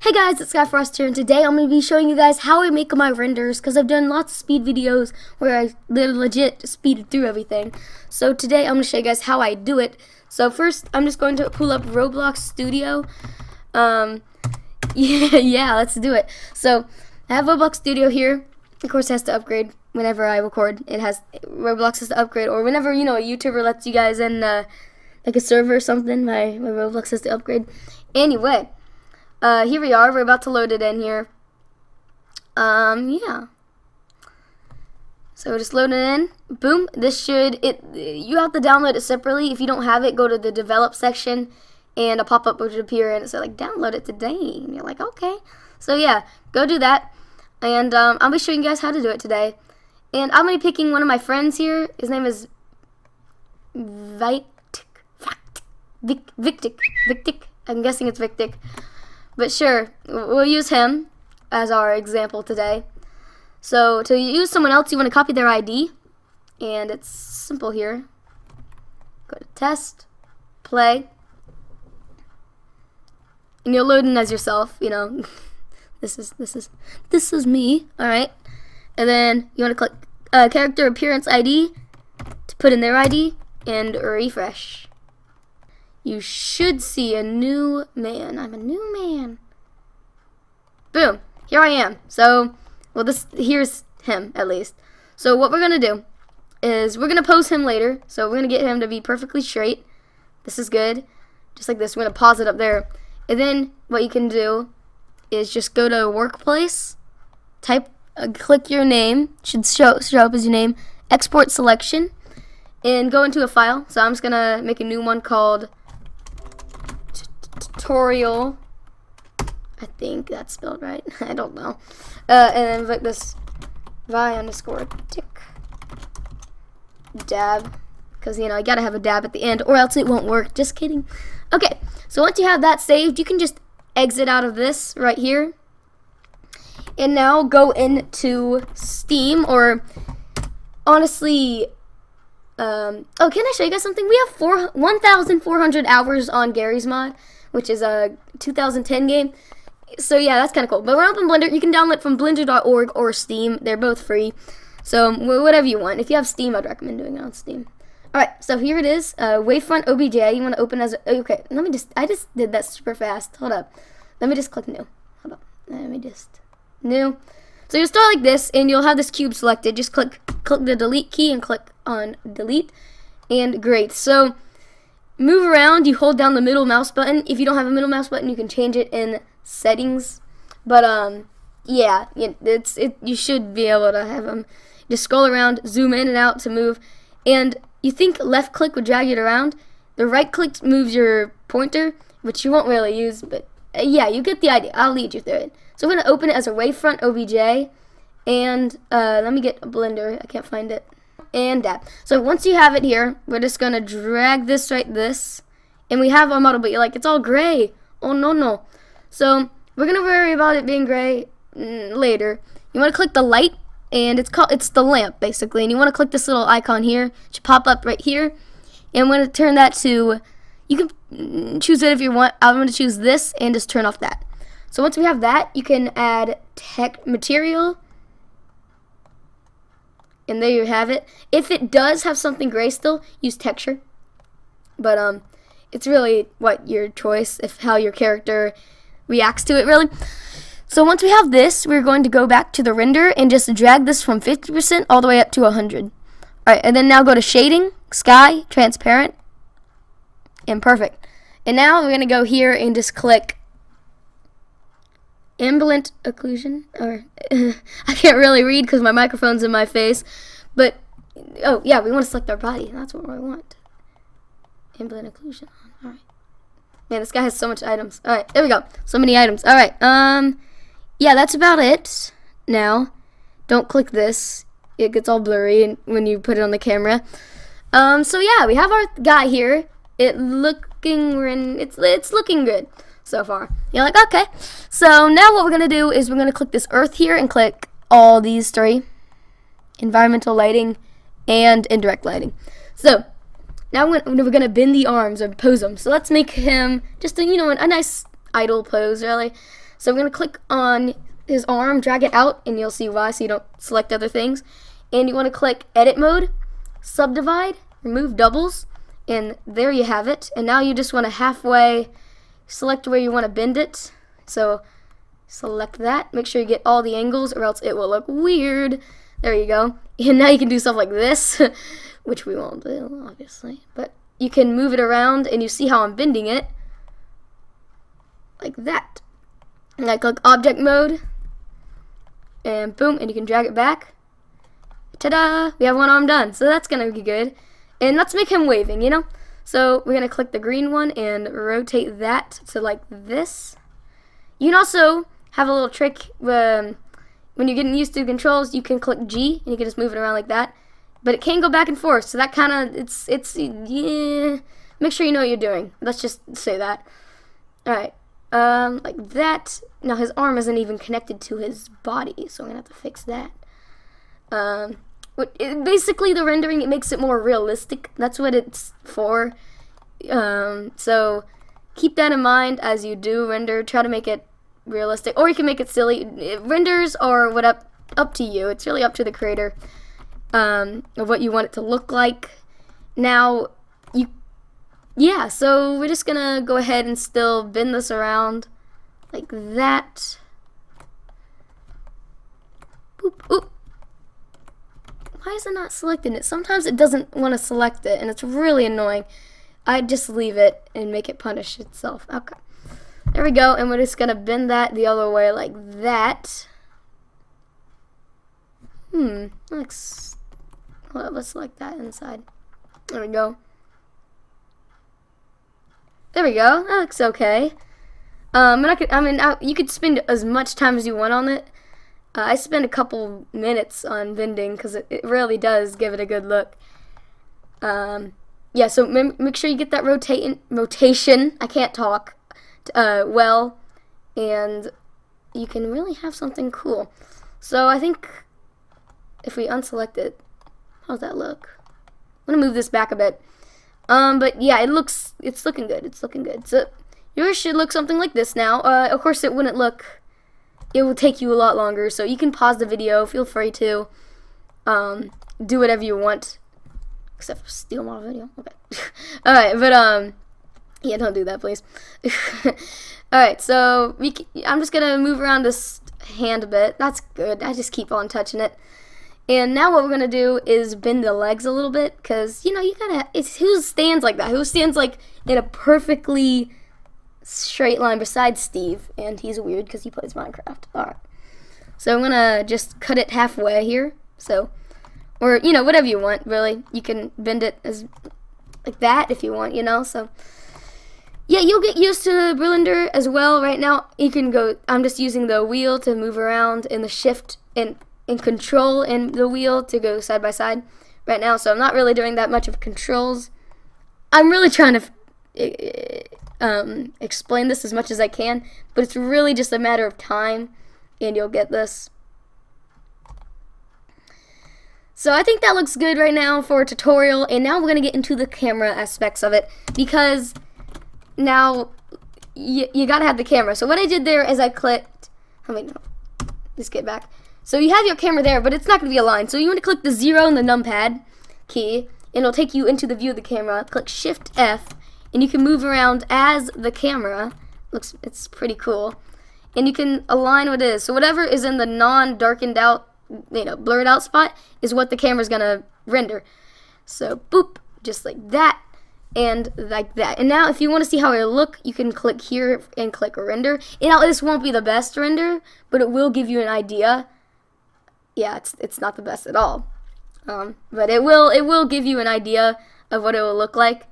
Hey guys, it's Frost here, and today I'm going to be showing you guys how I make my renders, because I've done lots of speed videos where I legit speed through everything. So today I'm going to show you guys how I do it. So first, I'm just going to pull up Roblox Studio. Yeah, let's do it. So I have Roblox Studio here. Of course, it has to upgrade whenever I record. Roblox has to upgrade, or whenever, a YouTuber lets you guys in, like a server or something, my Roblox has to upgrade. Anyway. Here we are. We're about to load it in here. Yeah. So we're just loading it in. Boom. You have to download it separately. If you don't have it, go to the develop section and a pop-up would appear and it's like, download it today. And you're like, okay. So yeah, go do that. And I'll be showing you guys how to do it today. And I'm going to be picking one of my friends here. His name is Victic. I'm guessing it's Victic. But sure, we'll use him as our example today. So to use someone else, you want to copy their ID. And it's simple here. Go to test, play. And you're loading as yourself, This is me, alright. And then you want to click character appearance ID to put in their ID and refresh. You should see a new man. I'm a new man. Boom. Here I am. So, here's him, at least. So what we're going to do is we're going to pose him later. So we're going to get him to be perfectly straight. This is good. Just like this. We're going to pause it up there. And then what you can do is just go to workplace. Click your name. Should show up as your name. Export selection. And go into a file. So I'm just going to make a new one called tutorial. I think that's spelled right. I don't know. And then like this vi_tick dab, because you gotta have a dab at the end or else it won't work. Just kidding. Okay, so once you have that saved, you can just exit out of this right here and now go into Steam, or honestly, can I show you guys something? We have 1,400 hours on Gary's mod, which is a 2010 game. So yeah, that's kind of cool. But we're up in Blender. You can download it from blender.org or Steam. They're both free. So whatever you want. If you have Steam, I'd recommend doing it on Steam. Alright, so here it is. Wavefront OBJ. You want to open as okay, I just did that super fast. Hold up. Let me just click new. Hold up. Let me just new. So you'll start like this and you'll have this cube selected. Just click the delete key and click on delete. And great. So move around, you hold down the middle mouse button. If you don't have a middle mouse button, you can change it in settings. But yeah, you should be able to have them. Just scroll around, zoom in and out to move. And you think left click would drag it around. The right click moves your pointer, which you won't really use, but yeah, you get the idea. I'll lead you through it. So I'm going to open it as a wavefront OBJ. And let me get a Blender. I can't find it. And that. So once you have it here, we're just gonna drag this and we have our model, but you're like, it's all gray. Oh no. So we're gonna worry about it being gray later. You want to click the light, and it's the lamp basically, and you want to click this little icon here. It should pop up right here, and I'm gonna turn that to, you can choose it if you want. I'm gonna choose this and just turn off that. So once we have that, you can add material. And there you have it. If it does have something gray still, use texture. But it's really your choice, how your character reacts to it, really. So once we have this, we're going to go back to the render and just drag this from 50% all the way up to 100. Alright, and then now go to shading, sky, transparent, and perfect. And now we're going to go here and just click ambient occlusion, or I can't really read because my microphone's in my face, but oh yeah, we want to select our body. That's what we want. Ambient occlusion. All right. Man, this guy has so much items. All right, there we go. So many items. All right. Yeah, that's about it. Now, don't click this. It gets all blurry when you put it on the camera. So yeah, we have our guy here. It's looking good so far. You're like, okay. So now what we're going to do is we're going to click this earth here and click all these three. Environmental lighting and indirect lighting. So now we're going to bend the arms or pose them. So let's make him just a nice idle pose, really. So we're going to click on his arm, drag it out, and you'll see why, so you don't select other things. And you want to click edit mode, subdivide, remove doubles, and there you have it. And now you just want to halfway select where you want to bend it. So select that, make sure you get all the angles or else it will look weird. There you go. And now you can do stuff like this, which we won't do, obviously. But you can move it around and you see how I'm bending it. Like that. And I click object mode. And boom, and you can drag it back. Ta-da! We have one arm done. So that's going to be good. And let's make him waving, you know? So we're going to click the green one and rotate that to like this. You can also have a little trick when you're getting used to the controls. You can click G and you can just move it around like that. But it can go back and forth, so that kind of, yeah. Make sure you know what you're doing. Let's just say that. Alright, like that. Now his arm isn't even connected to his body, so I'm going to have to fix that. Basically the rendering, it makes it more realistic. That's what it's for. So keep that in mind as you do render. Try to make it realistic, or you can make it silly. Renders are up to you. It's really up to the creator of what you want it to look like. Now, so we're just gonna go ahead and still bend this around like that. Boop, oop. Why is it not selecting it? Sometimes it doesn't want to select it, and it's really annoying. I just leave it and make it punish itself. Okay. There we go, and we're just gonna bend that the other way like that. Looks. Well, let's select that inside. There we go. There we go. That looks okay. You could spend as much time as you want on it. I spend a couple minutes on bending because it really does give it a good look. Yeah, so make sure you get that rotation. I can't talk. Well, and you can really have something cool. So I think if we unselect it, how's that look? I'm gonna move this back a bit. But yeah, it's looking good. It's looking good. So yours should look something like this now. Of course, it will take you a lot longer. So you can pause the video. Feel free to do whatever you want, except for steal my video. Okay. All right, but yeah, don't do that, please. Alright, so I'm just going to move around this hand a bit. That's good. I just keep on touching it. And now what we're going to do is bend the legs a little bit, because, you know, you gotta, who stands like that? Who stands like in a perfectly straight line besides Steve? And he's weird because he plays Minecraft. Alright. So I'm going to just cut it halfway here. So, or, you know, whatever you want, really. You can bend it as like that if you want, you know, so. Yeah, you'll get used to the blender as well. Right now, you can go, I'm just using the wheel to move around and the shift and control in the wheel to go side by side right now. So I'm not really doing that much of controls. I'm really trying to explain this as much as I can, but it's really just a matter of time and you'll get this. So I think that looks good right now for a tutorial, and now we're going to get into the camera aspects of it, because now you gotta have the camera. So what I did there is I clicked, let's get back. So you have your camera there, but it's not gonna be aligned. So you want to click the 0 and the numpad key, and it'll take you into the view of the camera. Click Shift F, and you can move around as the camera. It's pretty cool. And you can align what it is. So whatever is in the non-darkened out, blurred out spot is what the camera's gonna render. So boop, just like that. And like that. And now if you want to see how it'll look, you can click here and click render. And now this won't be the best render, but it will give you an idea. Yeah, it's not the best at all. But it will give you an idea of what it will look like.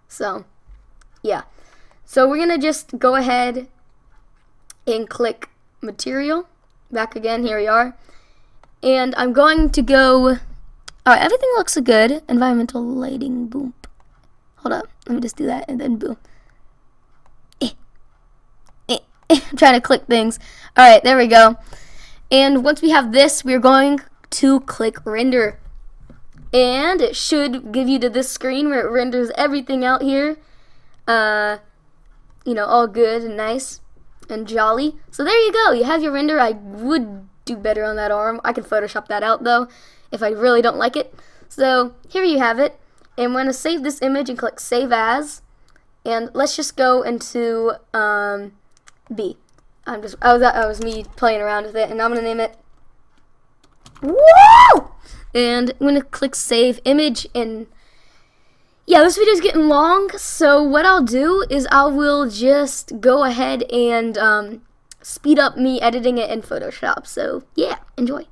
So, yeah. So we're going to just go ahead and click material. Back again, here we are. And I'm going to go, alright, everything looks good. Environmental lighting, boom. Hold up, let me just do that, and then boom. I'm trying to click things. Alright, there we go. And once we have this, we're going to click render. And it should give you to this screen where it renders everything out here. All good and nice. and jolly. So there you go. You have your render. I would do better on that arm. I can Photoshop that out though if I really don't like it. So here you have it. And I'm going to save this image and click Save As. And let's just go into B. That was me playing around with it, and I'm going to name it Woo! And I'm going to click Save Image. And yeah, this video's getting long, so what I'll do is I will just go ahead and speed up me editing it in Photoshop. So yeah, enjoy.